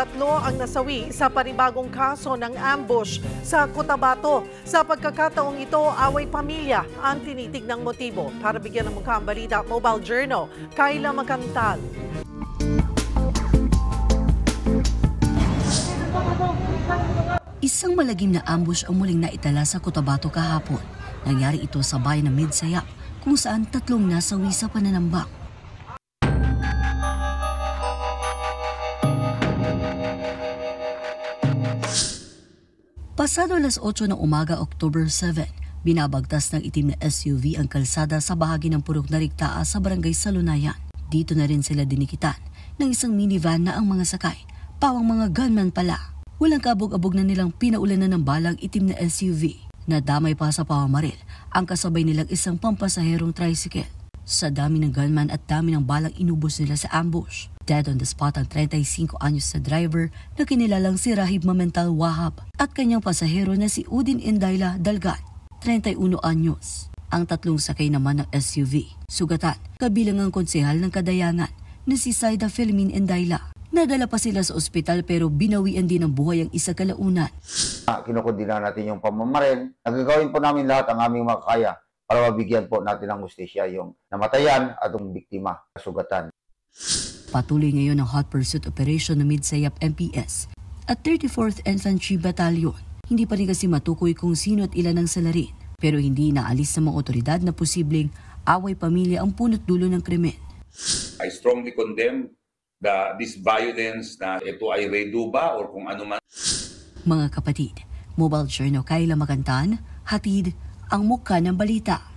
Tatlo ang nasawi sa panibagong kaso ng ambush sa Cotabato. Sa pagkakataong ito, away pamilya ang tinitignang motibo. Para bigyan ng mukha ang balita, Mobile Journal, Kayla Macantal. Isang malagim na ambush ang muling naitala sa Cotabato kahapon. Nangyari ito sa bayan ng Midsayap, kung saan tatlong nasawi sa pananambak. Pasado alas 8 ng umaga, October 7, binabagtas ng itim na SUV ang kalsada sa bahagi ng Purok Narigtaa sa Barangay Salunayan. Dito na rin sila dinikitan ng isang minivan na ang mga sakay, pawang mga gunman pala. Walang kabog-abog na nilang pinaulanan ng balang itim na SUV. Nadamay pa sa pamamaril ang kasabay nilang isang pampasaherong tricycle. Sa dami ng gunman at dami ng balang inubos nila sa ambush. Dead on the spot ang 35 anyos na driver na kinilalang si Rahib Mamental Wahab at kanyang pasahero na si Udin Indayla Dalgat, 31 anyos. Ang tatlong sakay naman ng SUV, sugatan, kabilang ang konsehal ng Kadayangan na si Saida Filmin Indayla. Nadala pa sila sa ospital pero binawian din ng buhay ang isa kalaunan. Kinukundina natin yung pamamaril. Nagagawin po namin lahat ang aming makakaya para mabigyan po natin ng hustisya yung namatayan at yung biktima, sugatan. Patuloy ngayon ang hot pursuit operation ng Midsayap MPS at 34th Infantry Battalion. Hindi pa rin kasi matukoy kung sino at ilan ang salarin, pero hindi inaalis sa mga otoridad na posibleng away pamilya ang punot dulo ng krimen. I strongly condemn this violence na ito ay reduba or kung ano man. Mga kapatid, Mobile Journal, Kayla Macantal, hatid ang mukha ng balita.